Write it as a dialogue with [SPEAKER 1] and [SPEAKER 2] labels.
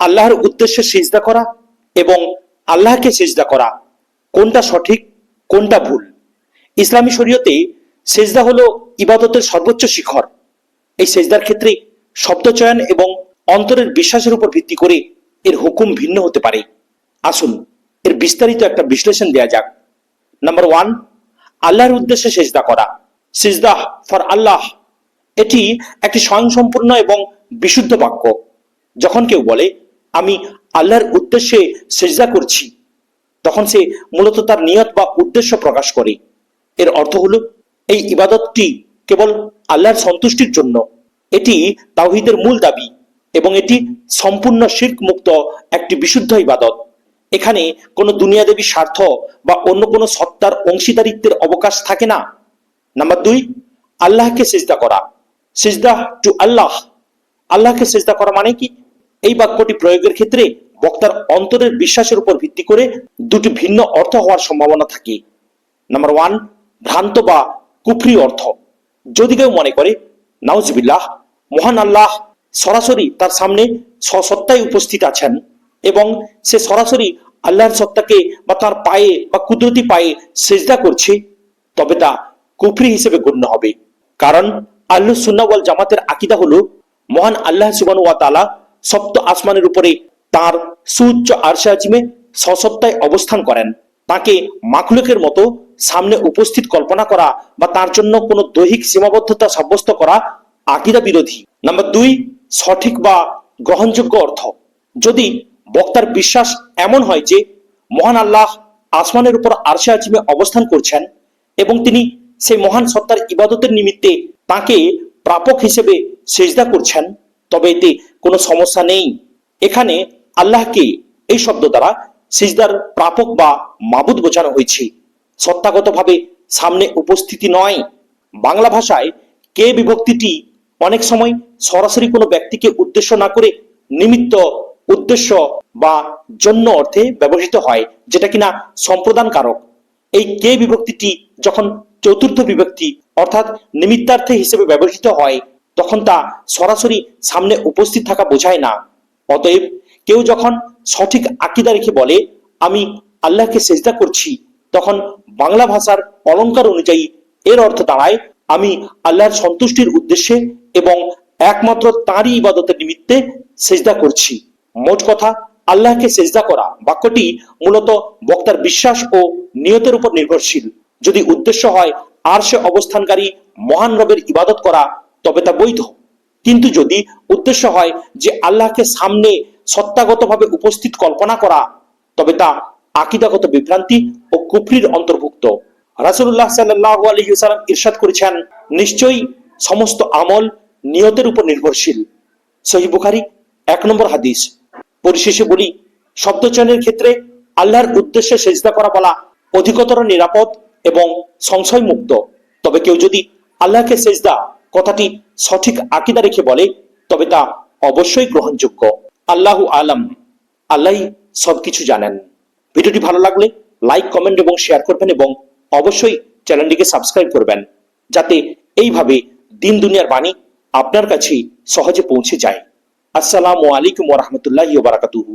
[SPEAKER 1] আল্লাহর উদ্দেশ্যে সিজদা করা এবং আল্লাহকে সিজদা করা কোনটা সঠিক কোনটা ভুল? ইসলামী শরীয়তে সিজদা হলো ইবাদতের সর্বোচ্চ শিখর। এই সিজদার ক্ষেত্রে শব্দ চয়ন এবং অন্তরের বিশ্বাসের উপর ভিত্তি করে এর হুকুম ভিন্ন হতে পারে। আসুন এর বিস্তারিত একটা বিশ্লেষণ দেয়া যাক। নাম্বার 1, আল্লাহর উদ্দেশ্যে সিজদা করা। সিজদা ফর আল্লাহ, এটি একটি স্বয়ংসম্পূর্ণ এবং বিশুদ্ধ বাক্য। যখন কেউ বলে আমি আল্লাহর উদ্দেশ্যে সিজদা করছি, তখন সে মূলত তার নিয়ত বা উদ্দেশ্য প্রকাশ করে। এর অর্থ হলো এই ইবাদতটি কেবল আল্লাহর সন্তুষ্টির জন্য। এটি তাওহীদের মূল দাবি এবং এটি সম্পূর্ণ শিরক মুক্ত একটি বিশুদ্ধ ইবাদত। এখানে কোনো দুনিয়াদেবী স্বার্থ বা অন্য কোনো সত্তার অংশীদারিত্বের অবকাশ থাকে না। নাম্বার 2, আল্লাহকে সিজদা করা। সিজদা টু আল্লাহ। আল্লাহকে সিজদা করা মানে কি? এই বাক্যটি প্রয়োগের ক্ষেত্রে বক্তার অন্তরের বিশ্বাসের উপর ভিত্তি করে দুটি ভিন্ন অর্থ হওয়ার সম্ভাবনা থাকে। নাম্বার 1, ভ্রান্ত বা কুফরি অর্থ। যদি কেউ মনে করে নাউজুবিল্লাহ, মহান আল্লাহ সরাসরি তার সামনে সত্তায় উপস্থিত আছেন এবং সে সরাসরি আল্লাহর সত্তাকে বা তার পায়ে বা কুদরতি পায়ে সিজদা করছে, তবে তা কুফরি হিসেবে গণ্য হবে। কারণ আহলুস সুন্নাহ ওয়াল জামাতের আকীদা হলো মহান আল্লাহ সুবহানাহু ওয়া তাআলা সপ্ত আসমানের উপরে তার সুউচ্চ আরশে আজিমে সসত্তায় অবস্থান করেন। তাকে মাখলুকের মতো সামনে উপস্থিত কল্পনা করা বা তার জন্য কোনো দৈহিক সীমাবদ্ধতা সাব্যস্ত করা আকীদা বিরোধী। নাম্বার 2, সঠিক বা গ্রহণযোগ্য অর্থ। যদি বক্তার বিশ্বাস এমন হয় যে মহান আল্লাহ আসমানের উপর আরশে আজিমে অবস্থান করছেন এবং তিনি সেই মহান সত্তার ইবাদতের নিমিত্তে তাকে প্রাপক হিসেবে সিজদা করছেন, তবে এতে কোনো সমস্যা নেই। এখানে আল্লাহকে এই শব্দ দ্বারা সিজদার প্রাপক বা মাবুদ বোঝানো হয়েছে, সত্তাগতভাবে সামনে উপস্থিতি নয়। বাংলা ভাষায় কে বিভক্তিটি অনেক সময় সরাসরি কোনো ব্যক্তিকে উদ্দেশ্য না করে নিমিত্ত, উদ্দেশ্য বা জন্য অর্থে ব্যবহৃত হয়, যেটা কিনা সম্প্রদান কারক। এই কে বিভক্তিটি যখন চতুর্থ বিভক্তি অর্থাৎ নিমিত্তার্থে হিসেবে ব্যবহৃত হয়, তখন তা সরাসরি সামনে উপস্থিত থাকা বোঝায় না। অতএব কেউ যখন সঠিক আকীদা রেখে বলে আমি আল্লাহকে সিজদা করছি, তখন বাংলা ভাষার অলংকার অনুযায়ী এর অর্থ দাঁড়ায় আমি আল্লাহর সন্তুষ্টির উদ্দেশ্যে এবং একমাত্র তাঁরই ইবাদতের নিমিত্তে সিজদা করছি। মোট কথা, আল্লাহকে সিজদা করা বাক্যটি মূলত বক্তার বিশ্বাস ও নিয়তের উপর নির্ভরশীল। যদি উদ্দেশ্য হয় আরশে অবস্থানকারী মহান রবের ইবাদত করা, তবে তা বৈধ। কিন্তু যদি উদ্দেশ্য হয় যে আল্লাহকে সামনে সত্তাগতভাবে উপস্থিত কল্পনা করা, তবে তা আকীদাগত বিভ্রান্তি ও কুফরির অন্তর্ভুক্ত। রাসূলুল্লাহ সাল্লাল্লাহু আলাইহি ওয়াসাল্লাম ইরশাদ করেছেন, নিশ্চয়ই সমস্ত আমল নিয়তের উপর নির্ভরশীল। সহিহ বুখারী 1 নম্বর হাদিস। পরিশেষে বলি, শব্দচয়নের ক্ষেত্রে আল্লাহর উদ্দেশ্যে সিজদা করা বলা অধিকতর নিরাপদ এবং সংশয় মুক্ত। তবে কেউ যদি আল্লাহকে সিজদা কথাটি সঠিক আকীদা রেখে বলে, তবে তা অবশ্যই গ্রহণযোগ্য। আল্লাহু আলাম। আল্লাহ সবকিছু জানেন। ভিডিওটি ভালো লাগলে লাইক, কমেন্ট এবং শেয়ার করবেন এবং অবশ্যই চ্যানেলটিকে সাবস্ক্রাইব করবেন, যাতে এইভাবে দিন দুনিয়ার বাণী আপনার কাছে সহজে পৌঁছে যায়। আসসালামু আলাইকুম ওয়া রাহমাতুল্লাহি ওয়া বারাকাতুহু।